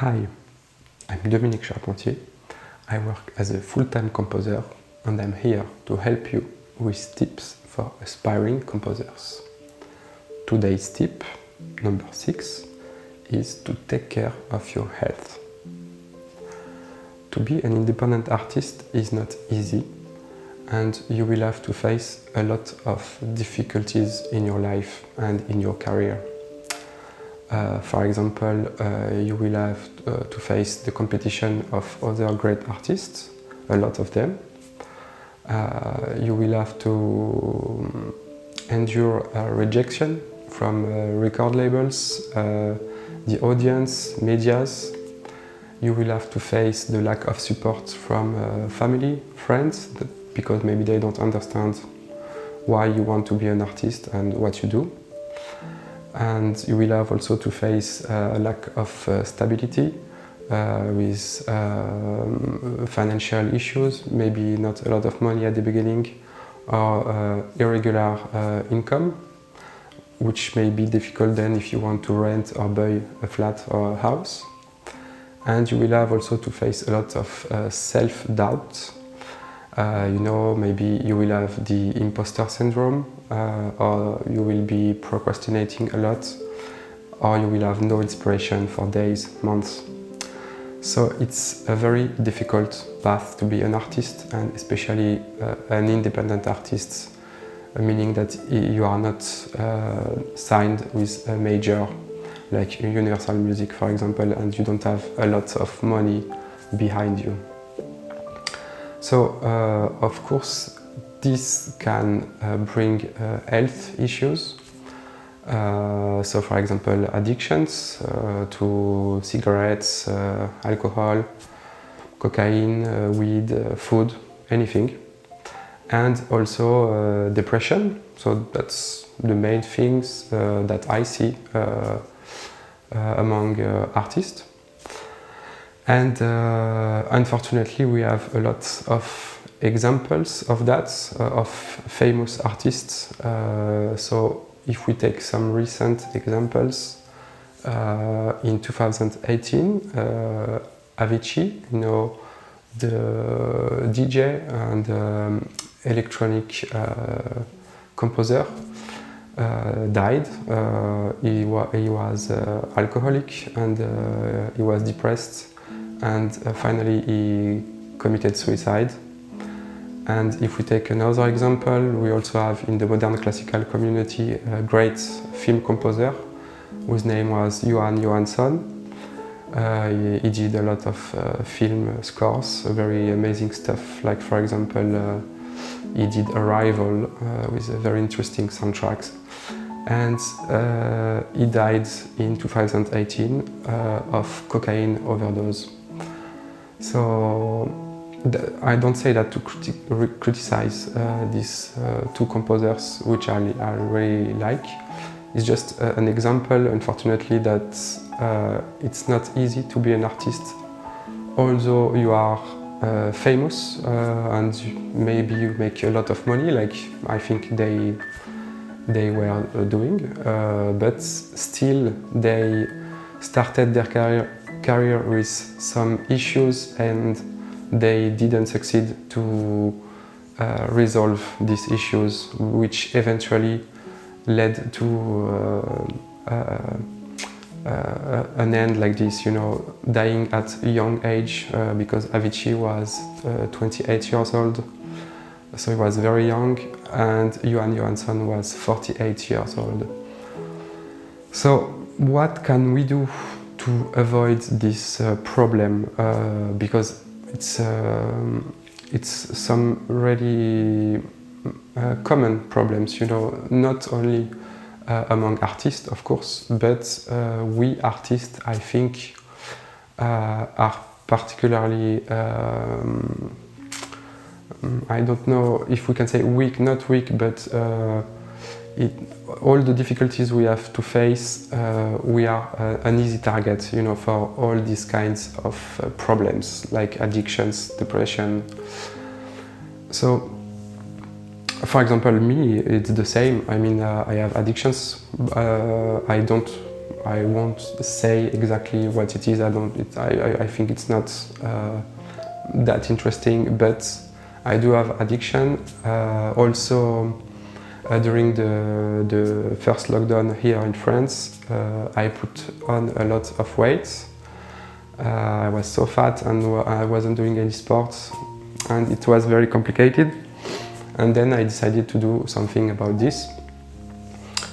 Hi, I'm Dominique Charpentier. I work as a full-time composer and I'm here to help you with tips for aspiring composers. Today's tip, number 6, is to take care of your health. To be an independent artist is not easy, and you will have to face a lot of difficulties in your life and in your career. For example, you will have to face the competition of other great artists, a lot of them. You will have to endure rejection from record labels, the audience, medias. You will have to face the lack of support from family, friends, because maybe they don't understand why you want to be an artist and what you do. And you will have also to face a lack of stability with financial issues, maybe not a lot of money at the beginning, or irregular income, which may be difficult then if you want to rent or buy a flat or a house. And you will have also to face a lot of self-doubt. Maybe you will have the imposter syndrome, or you will be procrastinating a lot, or you will have no inspiration for days, months. So it's a very difficult path to be an artist, and especially an independent artist, meaning that you are not signed with a major like Universal Music, for example, and you don't have a lot of money behind you. So, of course, this can bring health issues. So, for example, addictions to cigarettes, alcohol, cocaine, weed, food, anything. And also depression. So that's the main things that I see among artists. And unfortunately, we have a lot of examples of that, of famous artists. So if we take some recent examples, in 2018, Avicii, the DJ and electronic composer, died. He was alcoholic and he was depressed. And finally he committed suicide. And if we take another example, we also have in the modern classical community a great film composer whose name was Johan Johansson. He did a lot of film scores, very amazing stuff, like for example he did Arrival with a very interesting soundtracks. And he died in 2018 of cocaine overdose. So I don't say that to criticize these two composers, which I really like. It's just an example, unfortunately, that it's not easy to be an artist. Although you are famous and maybe you make a lot of money, like I think they were doing, but still they started their career with some issues and they didn't succeed to resolve these issues, which eventually led to an end like this, dying at a young age, because Avicii was 28 years old, so he was very young, and Johan Johansson was 48 years old. So what can we do to avoid this problem? Because it's some really common problems, not only among artists, of course, but we artists, I think, are particularly, I don't know if we can say weak, not weak, but all the difficulties we have to face, we are an easy target, for all these kinds of problems, like addictions, depression. So, for example, me, it's the same. I mean, I have addictions. I don't I won't say exactly what it is. I think it's not that interesting, but I do have addiction. Also, during the first lockdown here in France, I put on a lot of weight. I was so fat and I wasn't doing any sports, and it was very complicated. And then I decided to do something about this.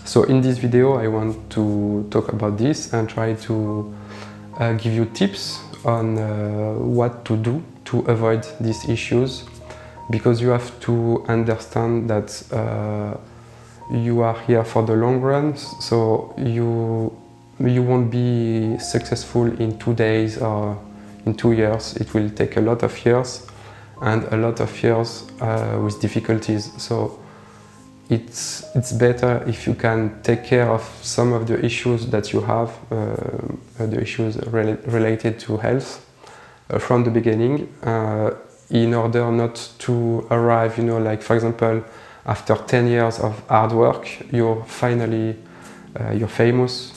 So in this video I want to talk about this and try to give you tips on what to do to avoid these issues, because you have to understand that you are here for the long run, so you won't be successful in 2 days or in 2 years. It will take a lot of years, and a lot of years with difficulties. So it's better if you can take care of some of the issues that you have, the issues related to health, from the beginning, in order not to arrive, like for example, after 10 years of hard work, you're famous,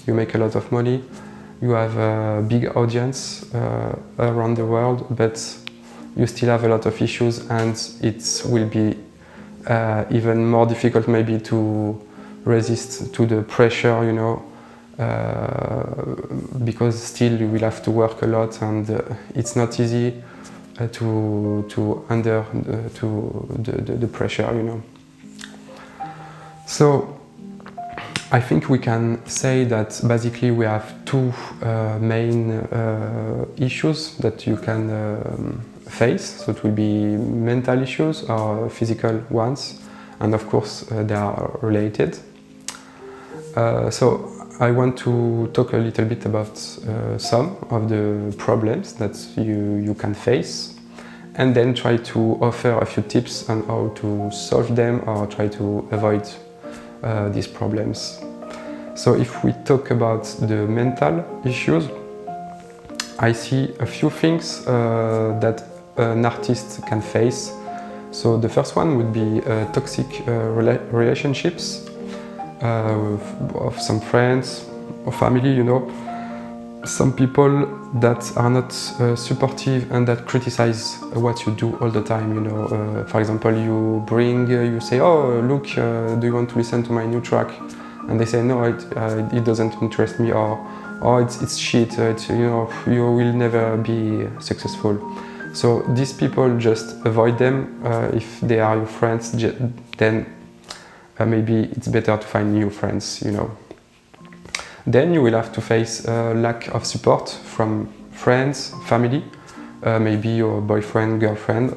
you make a lot of money, you have a big audience around the world, but you still have a lot of issues, and it will be even more difficult maybe to resist to the pressure, because still you will have to work a lot, and it's not easy to under the pressure, So I think we can say that basically we have two main issues that you can face. So it will be mental issues or physical ones, and of course they are related. So I want to talk a little bit about some of the problems that you can face, and then try to offer a few tips on how to solve them or try to avoid these problems. So if we talk about the mental issues, I see a few things that an artist can face. So the first one would be toxic relationships of some friends or family, Some people that are not supportive and that criticize what you do all the time, For example, you say, oh, look, do you want to listen to my new track? And they say, no, it doesn't interest me, or oh, it's shit, you will never be successful. So these people, just avoid them. If they are your friends, then maybe it's better to find new friends, Then you will have to face a lack of support from friends, family, maybe your boyfriend, girlfriend.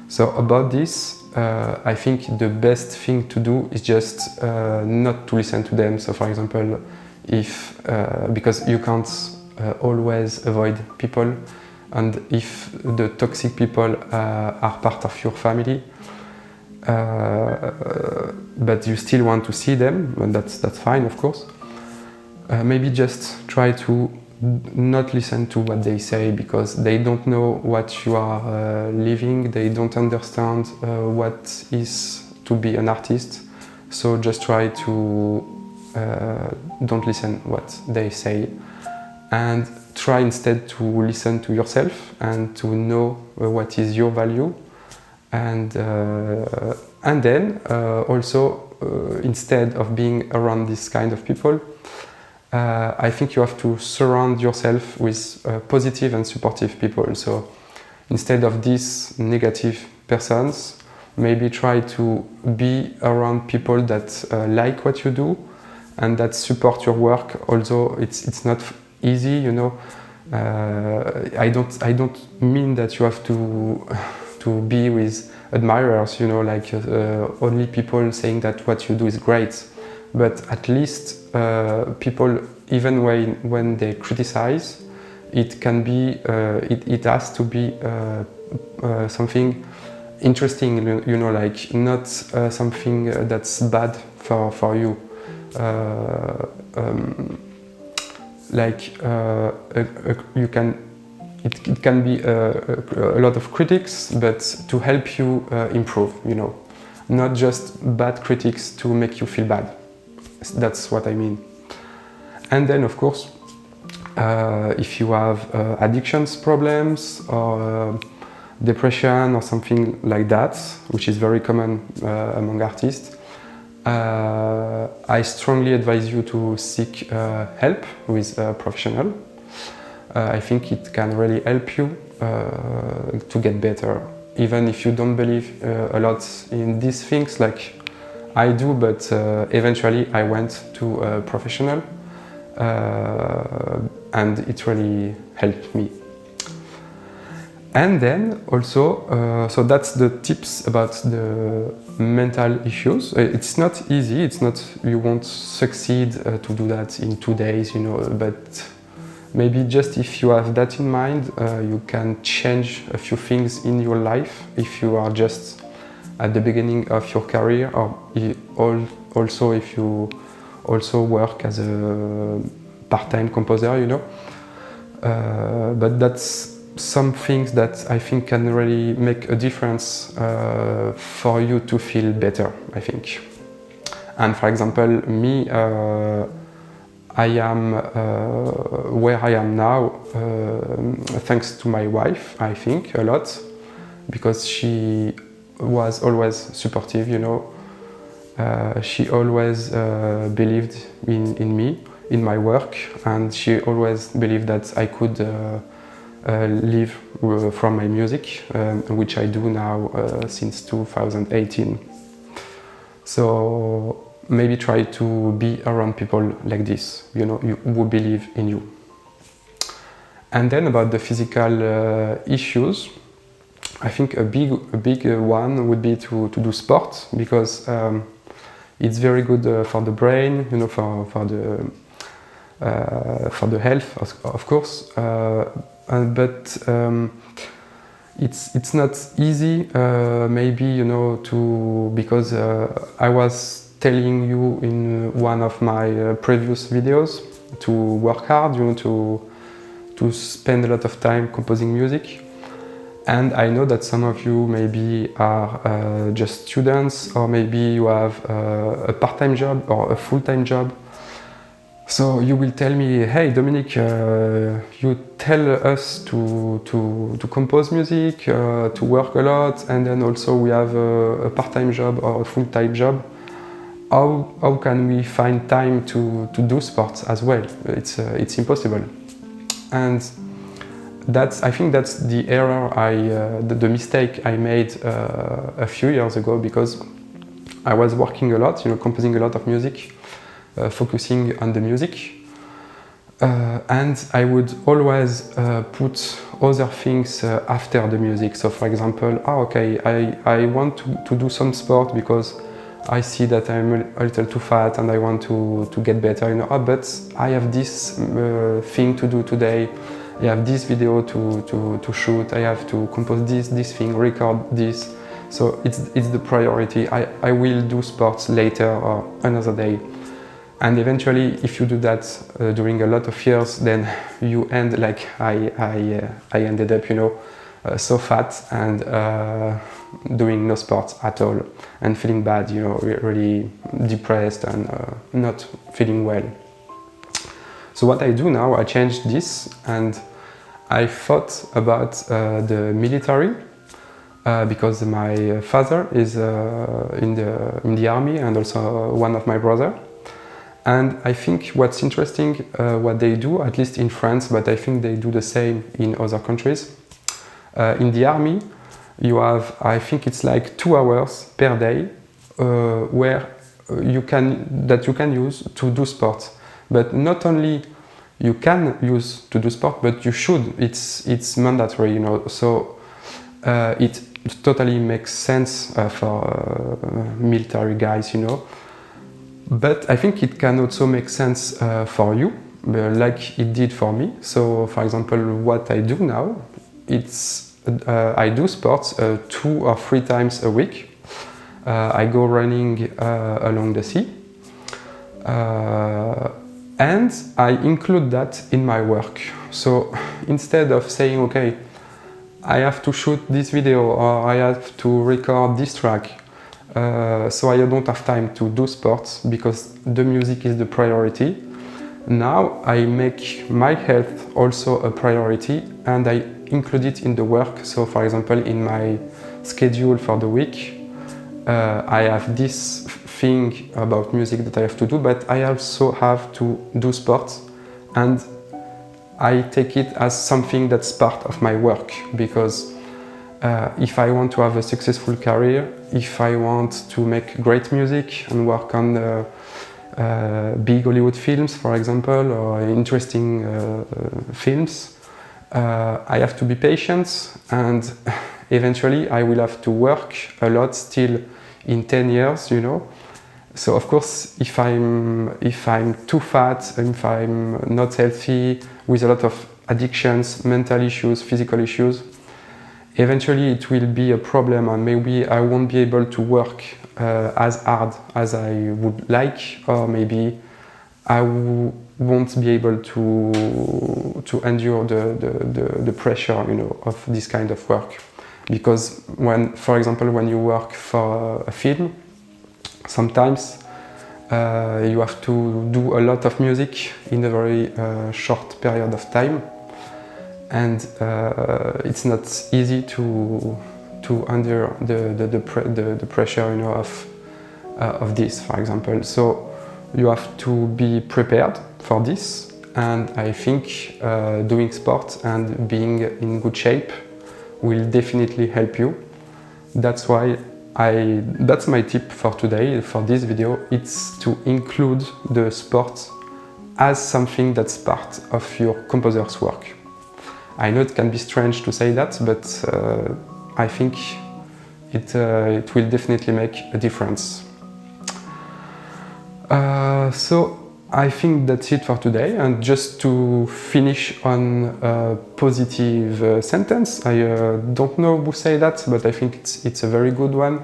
So about this, I think the best thing to do is just not to listen to them. So for example, because you can't always avoid people, and if the toxic people are part of your family, but you still want to see them, and that's fine, of course. Maybe just try to not listen to what they say, because they don't know what you are living, they don't understand what is to be an artist. So just try to don't listen what they say, and try instead to listen to yourself and to know what is your value, and then also instead of being around this kind of people, I think you have to surround yourself with positive and supportive people. So instead of these negative persons, maybe try to be around people that like what you do and that support your work. Although it's not easy, I don't mean that you have to be with admirers, only people saying that what you do is great. But at least people, even when they criticize, it can be, it has to be something interesting, not something that's bad for you. You can, it can be a lot of critics, but to help you improve, not just bad critics to make you feel bad. That's what I mean. And then, of course, if you have addictions problems or depression or something like that, which is very common among artists, I strongly advise you to seek help with a professional. I think it can really help you to get better, even if you don't believe a lot in these things like I do, but eventually I went to a professional and it really helped me. And then also, so that's the tips about the mental issues. It's not easy, it's not, you won't succeed to do that in 2 days, you know, but maybe just if you have that in mind, you can change a few things in your life if you are just at the beginning of your career, or also if you also work as a part-time composer, you know. But that's some things that I think can really make a difference for you to feel better, I think. And for example, me, I am where I am now thanks to my wife, I think, a lot, because she was always supportive, you know. She always believed in me, in my work, and she always believed that I could live from my music, which I do now since 2018. So maybe try to be around people like this, you know, who believe in you. And then about the physical issues, I think a big one would be to do sport, because it's very good for the brain, you know, for the health, of course. But it's not easy, maybe, you know, because I was telling you in one of my previous videos to work hard, you know, to spend a lot of time composing music. And I know that some of you maybe are just students, or maybe you have a part-time job or a full-time job. So you will tell me, hey Dominic, you tell us to compose music, to work a lot, and then also we have a part-time job or a full-time job. How can we find time to do sports as well? It's impossible. And I think that's the error, the mistake I made a few years ago, because I was working a lot, you know, composing a lot of music, focusing on the music, and I would always put other things after the music. So for example, okay, I want to do some sport because I see that I'm a little too fat and I want to get better, you know, but I have this thing to do today, I have this video to shoot, I have to compose this thing, record this. So it's the priority. I will do sports later or another day. And eventually, if you do that during a lot of years, then you end like I ended up, you know, so fat and doing no sports at all and feeling bad, you know, really depressed and not feeling well. So what I do now, I changed this, and I thought about the military, because my father is in the army, and also one of my brother. And I think what's interesting, what they do, at least in France, but I think they do the same in other countries. In the army, you have, I think it's like 2 hours per day where you can use to do sport. But not only you can use to do sport, but you should. It's mandatory, you know. So it totally makes sense for military guys, you know. But I think it can also make sense for you, like it did for me. So, for example, what I do now, I do sports 2 or 3 times a week. I go running along the sea, and I include that in my work. So instead of saying, okay, I have to shoot this video or I have to record this track, so I don't have time to do sports because the music is the priority, Now I make my health also a priority and I include it in the work. So for example, in my schedule for the week, I have this thing about music that I have to do, but I also have to do sports, and I take it as something that's part of my work, because if I want to have a successful career, if I want to make great music and work on big Hollywood films, for example, or interesting films, I have to be patient, and eventually I will have to work a lot still in 10 years, you know. So of course, if I'm too fat, if I'm not healthy, with a lot of addictions, mental issues, physical issues, eventually it will be a problem, and maybe I won't be able to work as hard as I would like, or maybe I won't be able to endure the pressure, you know, of this kind of work. Because when, for example, when you work for a film, sometimes you have to do a lot of music in a very short period of time, and it's not easy to endure the pressure, you know, of this, for example. So you have to be prepared for this, and I think doing sports and being in good shape will definitely help you. That's why that's my tip for today, for this video. It's to include the sport as something that's part of your composer's work. I know it can be strange to say that, but I think it will definitely make a difference. So I think that's it for today, and just to finish on a positive sentence, I don't know who say that, but I think it's a very good one,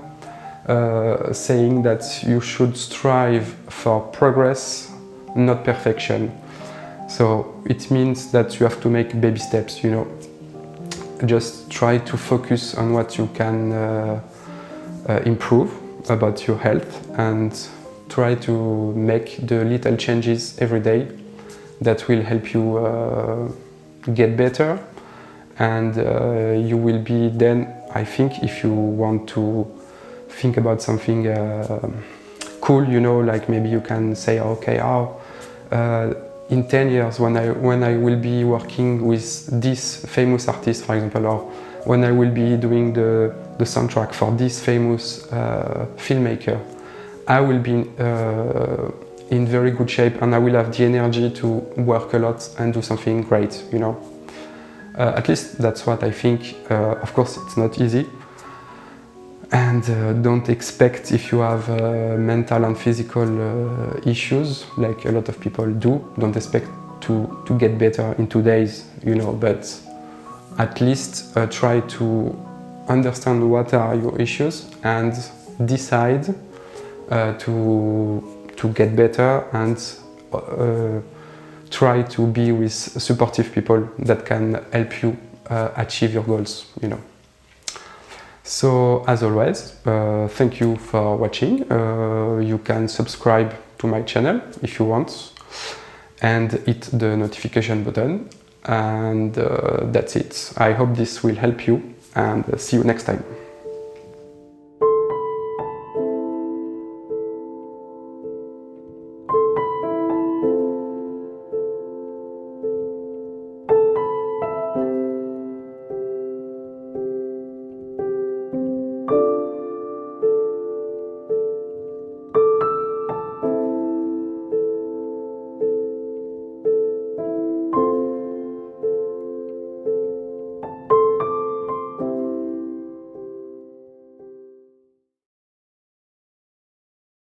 saying that you should strive for progress, not perfection. So it means that you have to make baby steps, you know. Just try to focus on what you can improve about your health, and try to make the little changes every day that will help you get better. And you will be then, I think, if you want to think about something cool, you know, like maybe you can say, okay, in 10 years, when I will be working with this famous artist, for example, or when I will be doing the soundtrack for this famous filmmaker, I will be in very good shape, and I will have the energy to work a lot and do something great, you know. At least that's what I think. Of course, it's not easy. And don't expect, if you have mental and physical issues, like a lot of people do, don't expect to get better in 2 days, you know, but at least try to understand what are your issues and decide to get better, and try to be with supportive people that can help you achieve your goals, you know. So as always, thank you for watching. You can subscribe to my channel if you want, and hit the notification button, and that's it. I hope this will help you, and see you next time.